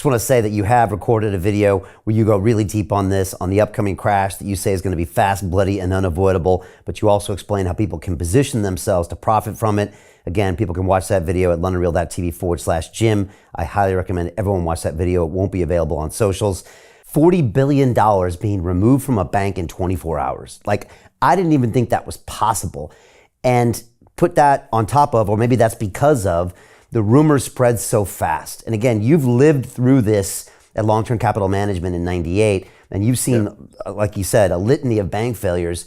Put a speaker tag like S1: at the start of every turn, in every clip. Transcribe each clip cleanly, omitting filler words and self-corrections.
S1: just want to say that you have recorded a video where you go really deep on this, on the upcoming crash that you say is going to be fast, bloody, and unavoidable. But you also explain how people can position themselves to profit from it. Again, people can watch that video at londonreal.tv/Jim. I highly recommend everyone watch that video. It won't be available on socials. $40 billion being removed from a bank in 24 hours. Like, I didn't even think that was possible. And put that on top of, or maybe that's because of, the rumors spread so fast. And again, you've lived through this at Long-Term Capital Management in '98, and you've seen, like you said, a litany of bank failures.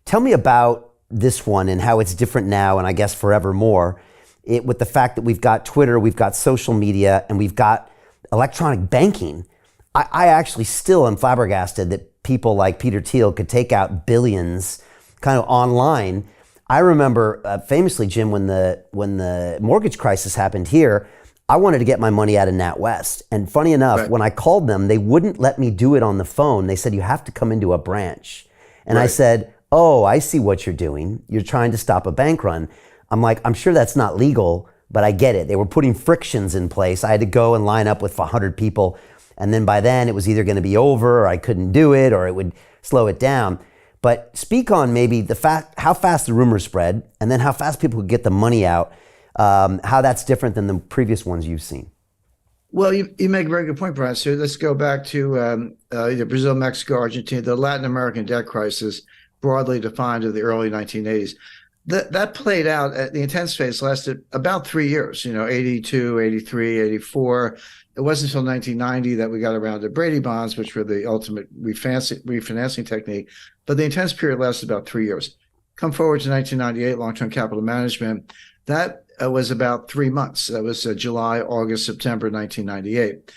S1: Tell me about this one and how it's different now, and I guess forevermore, with the fact that we've got Twitter, we've got social media, and we've got electronic banking. I actually still am flabbergasted that people like Peter Thiel could take out billions kind of online. I remember famously, Jim, when the mortgage crisis happened here, I wanted to get my money out of NatWest. And funny enough, when I called them, they wouldn't let me do it on the phone. They said, you have to come into a branch. And I said, oh, I see what you're doing. You're trying to stop a bank run. I'm like, I'm sure that's not legal, but I get it. They were putting frictions in place. I had to go and line up with 100 people. And then by then it was either going to be over, or I couldn't do it, or it would slow it down. But speak on maybe how fast the rumors spread, and then how fast people could get the money out, how that's different than the previous ones you've seen.
S2: Well, you make a very good point, Brian. So let's go back to either Brazil, Mexico, Argentina, the Latin American debt crisis, broadly defined of the early 1980s. That played out, the intense phase lasted about 3 years, 82, 83, 84. It wasn't until 1990 that we got around to Brady bonds, which were the ultimate refinancing technique. But the intense period lasted about 3 years. Come forward to 1998, long-term capital management. That was about 3 months. That was July, August, September 1998.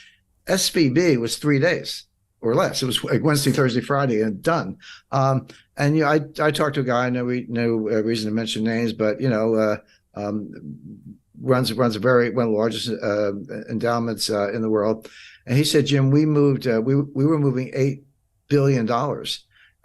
S2: SVB was 3 days or less. It was like Wednesday, Thursday, Friday, and done. And I talked to a guy. I know no reason to mention names, but runs one of the largest endowments in the world. And he said, Jim, we were moving $8 billion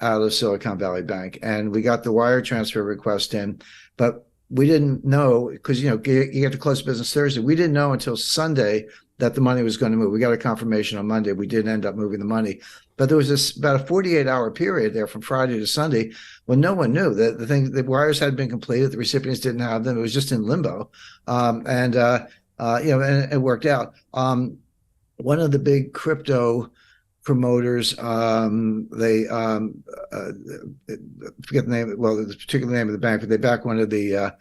S2: out of Silicon Valley Bank, and we got the wire transfer request in, but we didn't know, because you get to close business Thursday. We didn't know until Sunday that the money was going to move. We got a confirmation on Monday. We didn't end up moving the money, but there was about a 48-hour period there from Friday to Sunday when no one knew that the wires had been completed. The recipients didn't have them. It was just in limbo, and it worked out. One of the big crypto promoters, they forget the name. Well, the particular name of the bank, but they back one of the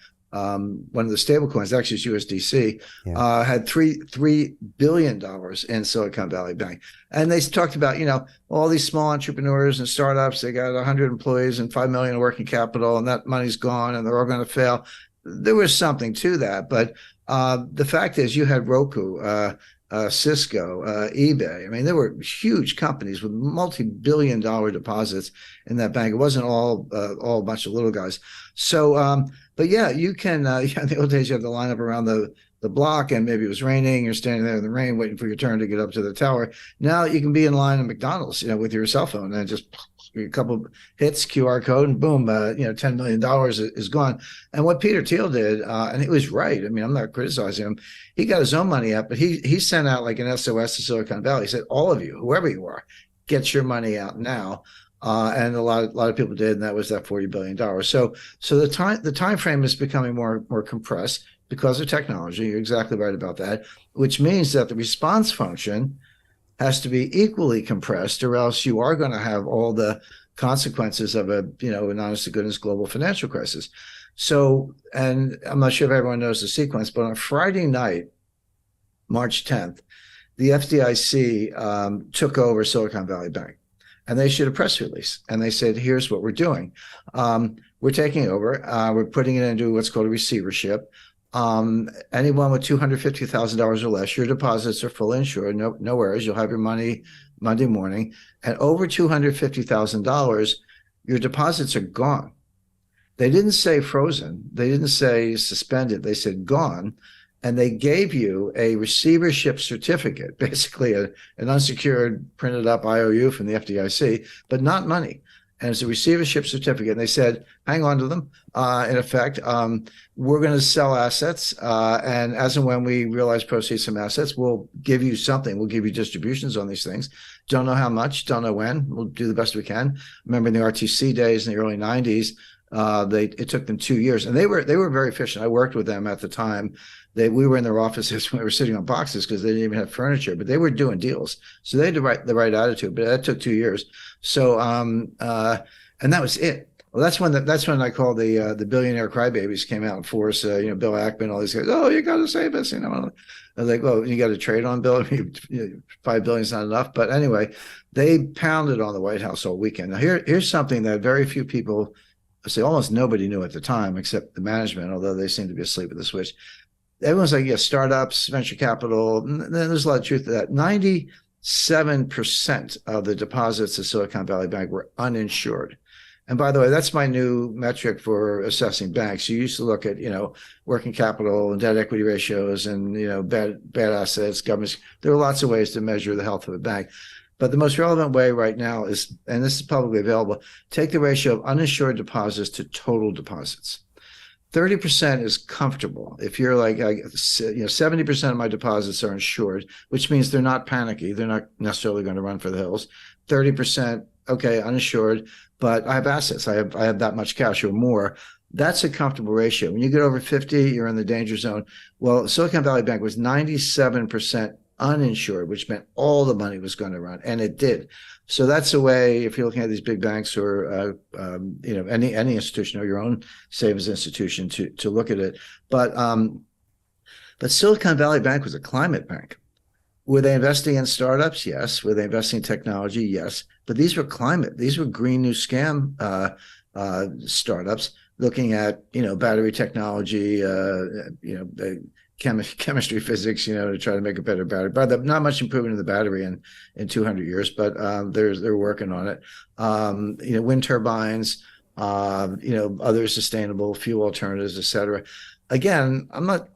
S2: stable coins, actually it's USDC, had $3 billion in Silicon Valley Bank. And they talked about, all these small entrepreneurs and startups, they got 100 employees and 5 million in working capital, and that money's gone and they're all going to fail. There was something to that. But the fact is, you had Roku, Cisco, eBay. I mean, there were huge companies with multi-billion-dollar deposits in that bank. It wasn't all a bunch of little guys. So, but yeah, you can. In the old days, you had to line up around the block, and maybe it was raining. You're standing there in the rain, waiting for your turn to get up to the tower. Now you can be in line at McDonald's, with your cell phone, and just a couple hits, QR code, and boom, $10 million is gone. And what Peter Thiel did, and he was right. I mean, I'm not criticizing him. He got his own money out, but he sent out like an SOS to Silicon Valley. He said, all of you, whoever you are, get your money out now. And a lot of people did, and that was that $40 billion. So the time frame is becoming more compressed because of technology. You're exactly right about that, which means that the response function has to be equally compressed, or else you are going to have all the consequences of an honest to goodness global financial crisis. So, and I'm not sure if everyone knows the sequence, but on Friday night, March 10th, the FDIC took over Silicon Valley Bank. And they issued a press release, and they said, here's what we're doing. We're taking over. We're putting it into what's called a receivership. Anyone with $250,000 or less, your deposits are fully insured, no worries. You'll have your money Monday morning. And over $250,000, your deposits are gone. They didn't say frozen. They didn't say suspended. They said gone. And they gave you a receivership certificate, basically an unsecured printed up IOU from the FDIC, but not money. and it's a receivership certificate. And they said, hang on to them. In effect, we're going to sell assets, and as and when we realize proceeds from assets, we'll give you something. We'll give you distributions on these things. Don't know how much, don't know when. We'll do the best we can. Remember in the RTC days in the early 90s, it took them 2 years, and they were very efficient. I worked with them at the time. We were in their offices when we were sitting on boxes because they didn't even have furniture, but they were doing deals. So they had the right attitude, but that took 2 years. So and that was it. Well, that's when I call the billionaire crybabies came out in force. Bill Ackman, all these guys. Oh, you got to save us. I was like, well, you got to trade on Bill. $5 billion is not enough. But anyway, they pounded on the White House all weekend. Now here's something that very few people say. Almost nobody knew at the time, except the management, although they seem to be asleep at the switch. Everyone's like, yeah, startups, venture capital. There's a lot of truth to that. 97% of the deposits of Silicon Valley Bank were uninsured. And by the way, that's my new metric for assessing banks. You used to look at, working capital and debt equity ratios and, bad assets, governments. There are lots of ways to measure the health of a bank. But the most relevant way right now is, and this is publicly available, take the ratio of uninsured deposits to total deposits. 30% is comfortable. If you're like, 70% of my deposits are insured, which means they're not panicky. They're not necessarily going to run for the hills. 30%, okay, uninsured, but I have assets. I have that much cash or more. That's a comfortable ratio. When you get over 50, you're in the danger zone. Well, Silicon Valley Bank was 97% uninsured, which meant all the money was going to run, and it did. So that's a way, if you're looking at these big banks or any institution or your own savings institution, to look at it. But Silicon Valley Bank was a climate bank. Were they investing in startups? Yes. Were they investing in technology? Yes. But these were climate. These were green new scam startups looking at battery technology, chemistry, physics, to try to make a better battery. But not much improvement in the battery in 200 years, but they're working on it. Wind turbines, other sustainable fuel alternatives, et cetera. Again, I'm not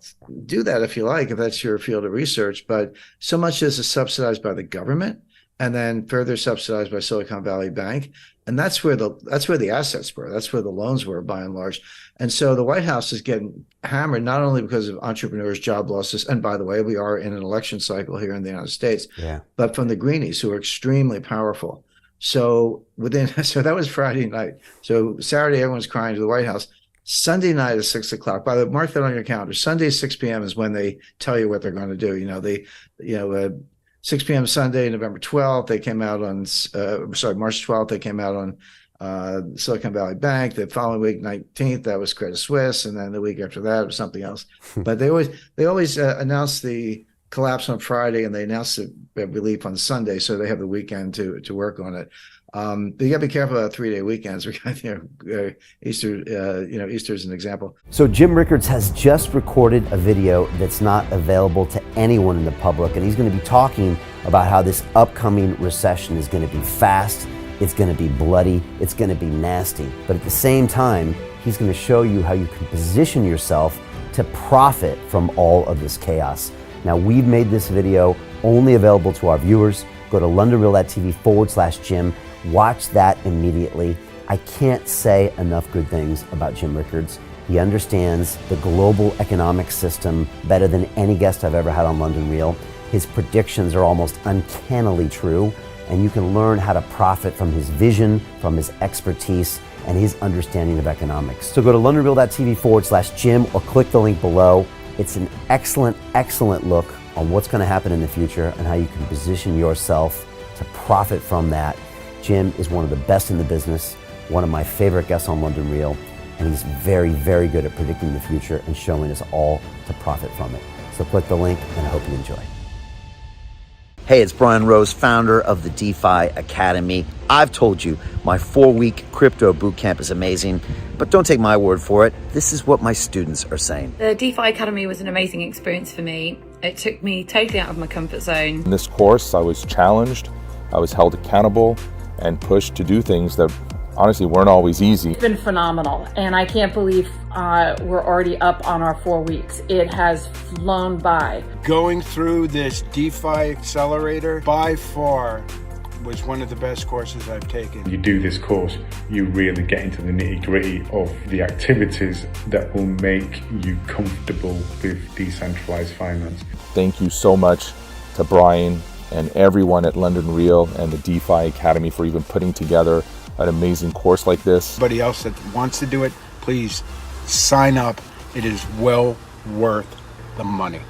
S2: do that if you like, if that's your field of research, but so much is subsidized by the government and then further subsidized by Silicon Valley Bank. And that's where the assets were. That's where the loans were, by and large. And so the White House is getting hammered, not only because of entrepreneurs, job losses, and by the way, we are in an election cycle here in the United States, but from the greenies who are extremely powerful. So that was Friday night. So Saturday, everyone's crying to the White House. Sunday night is 6 o'clock. By the way, mark that on your calendar. Sunday, 6 p.m. is when they tell you what they're going to do. 6 p.m. Sunday, November 12th, they came out on, March 12th, they came out on Silicon Valley Bank. The following week, 19th, that was Credit Suisse. And then the week after that was something else. But they always announce the collapse on Friday and they announce the relief on Sunday. So they have the weekend to work on it. But you got to be careful about 3-day weekends. We got Easter. Easter is an example.
S1: So Jim Rickards has just recorded a video that's not available to anyone in the public, and he's going to be talking about how this upcoming recession is going to be fast, it's going to be bloody, it's going to be nasty. But at the same time, he's going to show you how you can position yourself to profit from all of this chaos. Now, we've made this video only available to our viewers. Go to londonreal.tv/Jim. Watch that immediately. I can't say enough good things about Jim Rickards. He understands the global economic system better than any guest I've ever had on London Real. His predictions are almost uncannily true, and you can learn how to profit from his vision, from his expertise, and his understanding of economics. So go to londonreal.tv/Jim or click the link below. It's an excellent, excellent look on what's going to happen in the future and how you can position yourself to profit from that. Jim is one of the best in the business, one of my favorite guests on London Real, and he's very, very good at predicting the future and showing us all to profit from it. So click the link, and I hope you enjoy. Hey, it's Brian Rose, founder of the DeFi Academy. I've told you my 4-week crypto bootcamp is amazing, but don't take my word for it. This is what my students are saying.
S3: The DeFi Academy was an amazing experience for me. It took me totally out of my comfort zone.
S4: In this course, I was challenged, I was held accountable, and pushed to do things that honestly weren't always easy.
S5: It's been phenomenal, and I can't believe we're already up on our 4 weeks. It has flown by.
S6: Going through this DeFi accelerator, by far was one of the best courses I've taken.
S7: You do this course, you really get into the nitty-gritty of the activities that will make you comfortable with decentralized finance.
S4: Thank you so much to Brian and everyone at London Real and the DeFi Academy for even putting together an amazing course like this.
S6: Anybody else that wants to do it, please sign up. It is well worth the money.